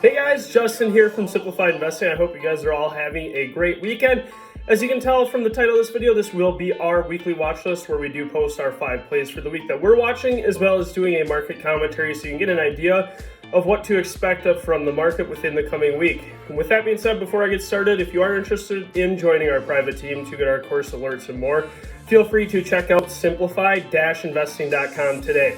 Hey guys, Justin here from Simplified Investing. I hope you guys are all having a great weekend. As you can tell from the title of this video, this will be our weekly watch list where we do post our 5 plays for the week that we're watching, as well as doing a market commentary so you can get an idea of what to expect from the market within the coming week. And with that being said, before I get started, if you are interested in joining our private team to get our course alerts and more, feel free to check out simplified-investing.com today.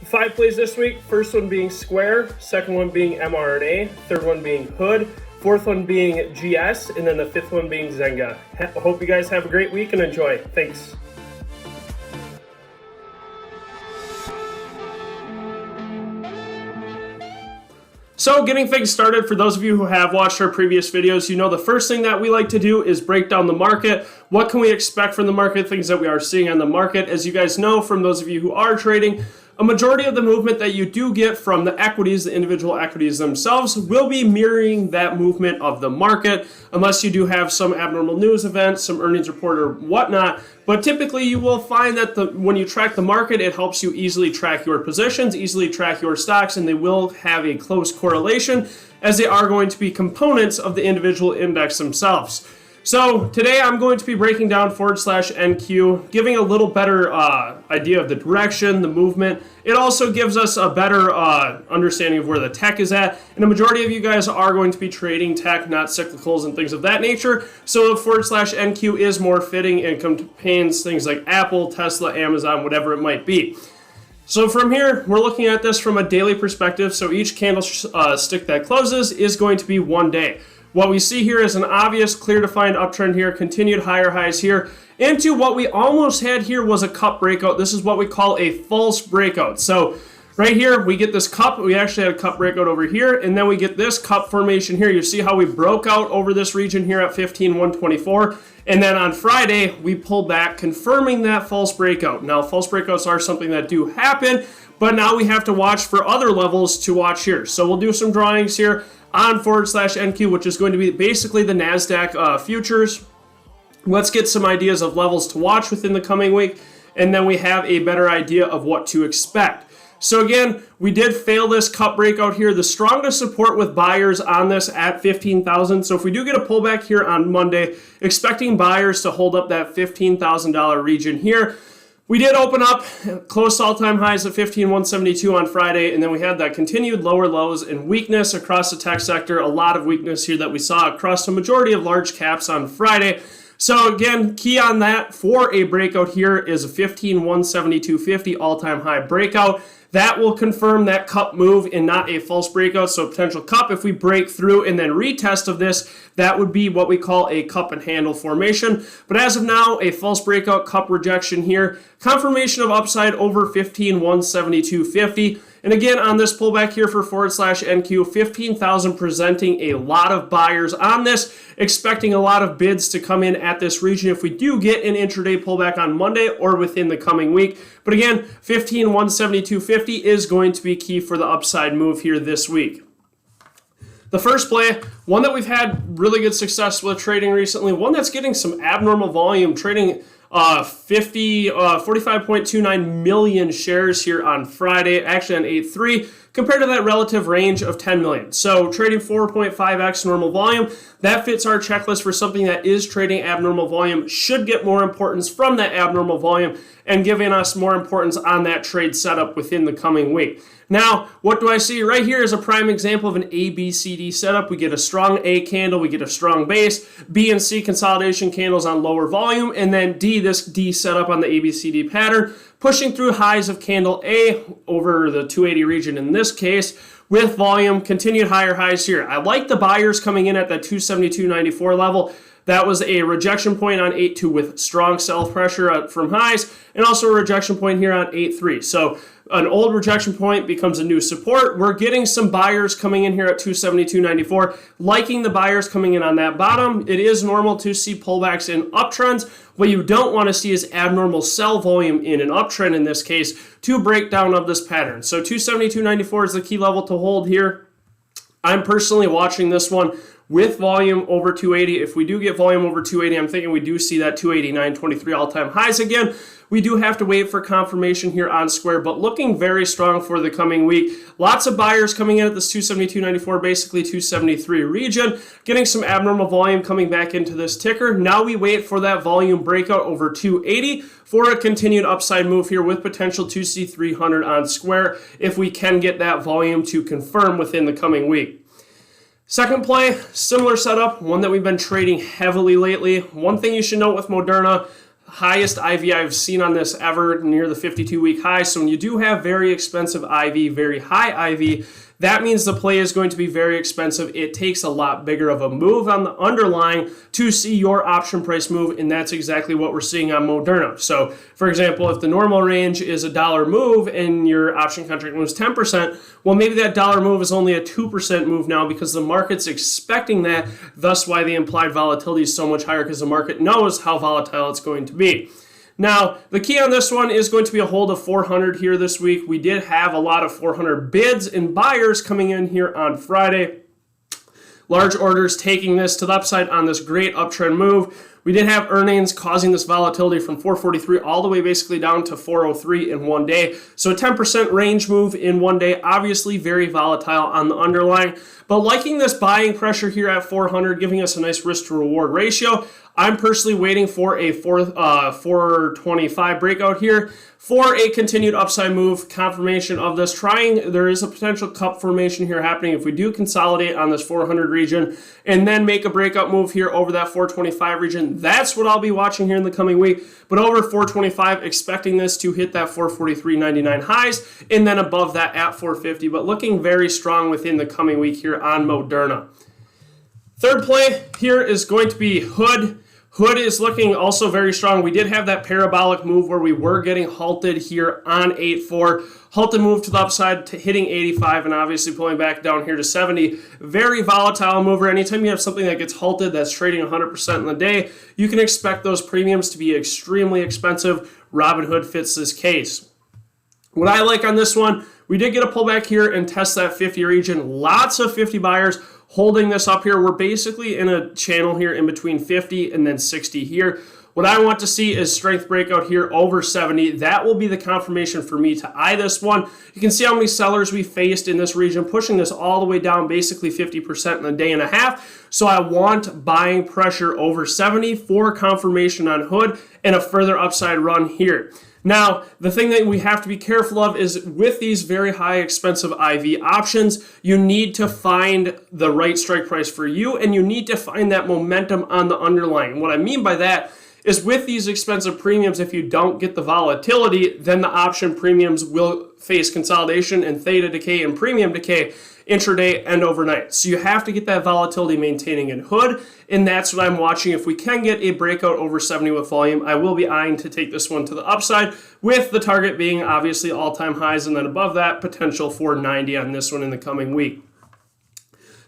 5 plays this week, first one being Square, second one being mRNA, third one being Hood, fourth one being GS, and then the fifth one being Zynga. Hope you guys have a great week and enjoy. Thanks. So getting things started, for those of you who have watched our previous videos, you know the first thing that we like to do is break down the market. What can we expect from the market, things that we are seeing on the market. As you guys know, from those of you who are trading, a majority of the movement that you do get from the equities, the individual equities themselves, will be mirroring that movement of the market, unless you do have some abnormal news event, some earnings report or whatnot. But typically you will find that when you track the market, it helps you easily track your positions, easily track your stocks, and they will have a close correlation as they are going to be components of the individual index themselves. So today I'm going to be breaking down /NQ, giving a little better idea of the direction, the movement. It also gives us a better understanding of where the tech is at. And a majority of you guys are going to be trading tech, not cyclicals and things of that nature. So /NQ is more fitting and contains things like Apple, Tesla, Amazon, whatever it might be. So from here, we're looking at this from a daily perspective. So each candlestick that closes is going to be 1 day. What we see here is an obvious, clear defined uptrend here, continued higher highs here, into what we almost had here was a cup breakout. This is what we call a false breakout. So right here, we get this cup. We actually had a cup breakout over here, and then we get this cup formation here. You see how we broke out over this region here at 15,124, and then on Friday, we pulled back, confirming that false breakout. Now, false breakouts are something that do happen, but now we have to watch for other levels to watch here. So we'll do some drawings here on /NQ, which is going to be basically the NASDAQ futures. Let's get some ideas of levels to watch within the coming week, and then we have a better idea of what to expect. So again, we did fail this cup breakout here. The strongest support with buyers on this at 15,000. So if we do get a pullback here on Monday, expecting buyers to hold up that $15,000 region here. We did open up close to all-time highs at 15,172 on Friday, and then we had that continued lower lows and weakness across the tech sector, a lot of weakness here that we saw across the majority of large caps on Friday. So again, key on that for a breakout here is a 15,172.50 all-time high breakout. That will confirm that cup move and not a false breakout. So potential cup, if we break through and then retest of this, that would be what we call a cup and handle formation. But as of now, a false breakout, cup rejection here. Confirmation of upside over 15,172.50. And again, on this pullback here for /NQ, 15,000 presenting a lot of buyers on this, expecting a lot of bids to come in at this region if we do get an intraday pullback on Monday or within the coming week. But again, 15,172.50 is going to be key for the upside move here this week. The first play, one that we've had really good success with trading recently, one that's getting some abnormal volume, trading 45.29 million shares here on Friday, actually on 8/3, compared to that relative range of 10 million. So trading 4.5x normal volume, that fits our checklist for something that is trading abnormal volume, should get more importance from that abnormal volume and giving us more importance on that trade setup within the coming week. Now, what do I see? Right here is a prime example of an ABCD setup. We get a strong A candle, we get a strong base, B and C consolidation candles on lower volume, and then D, this D setup on the ABCD pattern, pushing through highs of candle A over the 280 region in this case, with volume, continued higher highs here. I like the buyers coming in at that 272.94 level. That was a rejection point on 8.2 with strong sell pressure from highs, and also a rejection point here on 8.3. So an old rejection point becomes a new support. We're getting some buyers coming in here at 272.94, liking the buyers coming in on that bottom. It is normal to see pullbacks in uptrends. What you don't want to see is abnormal sell volume in an uptrend in this case to break down of this pattern. So 272.94 is the key level to hold here. I'm personally watching this one with volume over 280. If we do get volume over 280, I'm thinking we do see that 289.23 all-time highs again. We do have to wait for confirmation here on Square, but looking very strong for the coming week. Lots of buyers coming in at this 272.94, basically 273 region, getting some abnormal volume coming back into this ticker. Now we wait for that volume breakout over 280 for a continued upside move here with potential to see 300 on Square if we can get that volume to confirm within the coming week. Second play, similar setup, one that we've been trading heavily lately. One thing you should note with Moderna, highest IV I've seen on this ever, near the 52-week high. So when you do have very expensive IV, very high IV, that means the play is going to be very expensive. It takes a lot bigger of a move on the underlying to see your option price move, and that's exactly what we're seeing on Moderna. So, for example, if the normal range is a dollar move and your option contract moves 10%, well, maybe that dollar move is only a 2% move now because the market's expecting that, thus why the implied volatility is so much higher because the market knows how volatile it's going to be. Now, the key on this one is going to be a hold of 400 here this week. We did have a lot of 400 bids and buyers coming in here on Friday. Large orders taking this to the upside on this great uptrend move. We did have earnings causing this volatility from 443 all the way basically down to 403 in one day. So a 10% range move in one day, obviously very volatile on the underlying. But liking this buying pressure here at 400, giving us a nice risk to reward ratio. I'm personally waiting for a 425 breakout here for a continued upside move, confirmation of this. There is a potential cup formation here happening if we do consolidate on this 400 region and then make a breakout move here over that 425 region. That's what I'll be watching here in the coming week. But over 425, expecting this to hit that 443.99 highs and then above that at 450, but looking very strong within the coming week here on Moderna. Third play here is going to be Hood. Hood is looking also very strong. We did have that parabolic move where we were getting halted here on 8.4. Halted move to the upside to hitting 85 and obviously pulling back down here to 70. Very volatile mover. Anytime you have something that gets halted that's trading 100% in the day, you can expect those premiums to be extremely expensive. Robinhood fits this case. What I like on this one, we did get a pullback here and test that 50 region. Lots of 50 buyers holding this up here. We're basically in a channel here in between 50 and then 60 here. What I want to see is strength breakout here over 70. That will be the confirmation for me to eye this one. You can see how many sellers we faced in this region, pushing this all the way down basically 50% in a day and a half. So I want buying pressure over 70 for confirmation on Hood and a further upside run here. Now, the thing that we have to be careful of is with these very high expensive IV options, you need to find the right strike price for you and you need to find that momentum on the underlying. What I mean by that is with these expensive premiums, if you don't get the volatility, then the option premiums will face consolidation and theta decay and premium decay intraday and overnight. So you have to get that volatility maintaining in Hood, and that's what I'm watching. If we can get a breakout over 70 with volume, I will be eyeing to take this one to the upside, with the target being obviously all-time highs, and then above that, potential for 90 on this one in the coming week.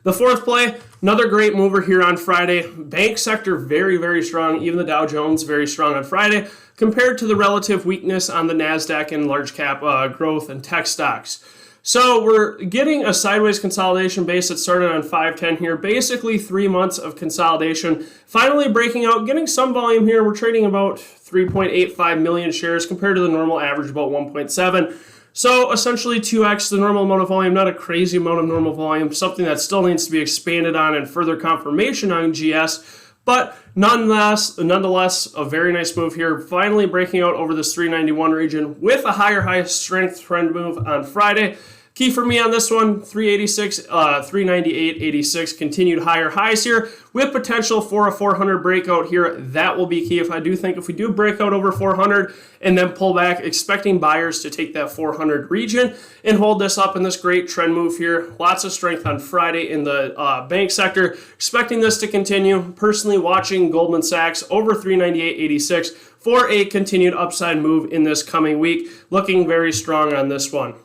The fourth play, another great mover here on Friday. Bank sector very, very strong. Even the Dow Jones very strong on Friday compared to the relative weakness on the NASDAQ and large cap growth and tech stocks. So we're getting a sideways consolidation base that started on 510 here. Basically 3 months of consolidation. Finally breaking out, getting some volume here. We're trading about 3.85 million shares compared to the normal average about 1.7. So essentially 2x the normal amount of volume, not a crazy amount of normal volume, something that still needs to be expanded on and further confirmation on GS. But nonetheless, a very nice move here, finally breaking out over this 391 region with a higher high strength trend move on Friday. Key for me on this one, 386, 398.86, continued higher highs here with potential for a 400 breakout here. That will be key. If we do break out over 400 and then pull back, expecting buyers to take that 400 region and hold this up in this great trend move here. Lots of strength on Friday in the bank sector. Expecting this to continue. Personally watching Goldman Sachs over 398.86 for a continued upside move in this coming week. Looking very strong on this one.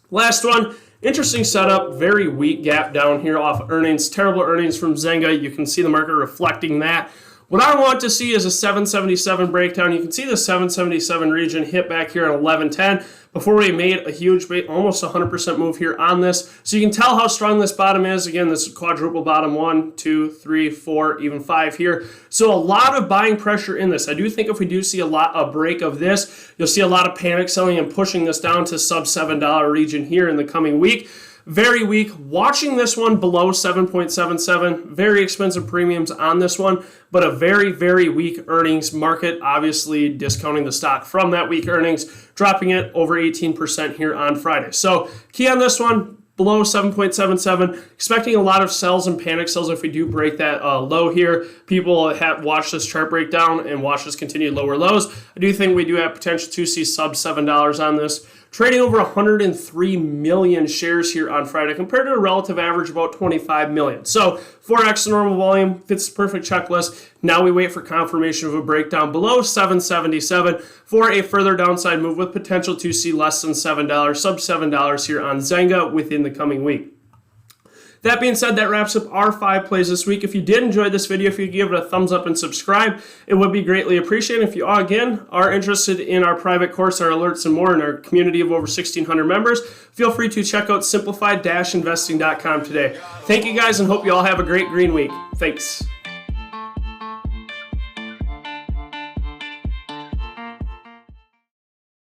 Last one, interesting setup, very weak gap down here off earnings, terrible earnings from Zynga. You can see the market reflecting that. What I want to see is a 777 breakdown. You can see the 777 region hit back here at 1110 before we made a huge, almost 100% move here on this. So you can tell how strong this bottom is. Again, this is quadruple bottom, 1, 2, 3, 4, even 5 here. So a lot of buying pressure in this. I do think if we do see a break of this, you'll see a lot of panic selling and pushing this down to sub $7 region here in the coming week. Very weak. Watching this one below 7.77. Very expensive premiums on this one, but a very, very weak earnings market. Obviously discounting the stock from that weak earnings, dropping it over 18% here on Friday. So key on this one, below 7.77. Expecting a lot of sells and panic sells if we do break that low here. People have watched this chart breakdown and watch this continued lower lows. I do think we do have potential to see sub $7 on this. Trading over 103 million shares here on Friday compared to a relative average of about 25 million. So 4x the normal volume, fits the perfect checklist. Now we wait for confirmation of a breakdown below 777 for a further downside move with potential to see less than $7, sub $7 here on Zynga within the coming week. That being said, that wraps up our 5 plays this week. If you did enjoy this video, if you could give it a thumbs up and subscribe, it would be greatly appreciated. If you, again, are interested in our private course, our alerts, and more in our community of over 1,600 members, feel free to check out simplified-investing.com today. Thank you guys and hope you all have a great green week. Thanks.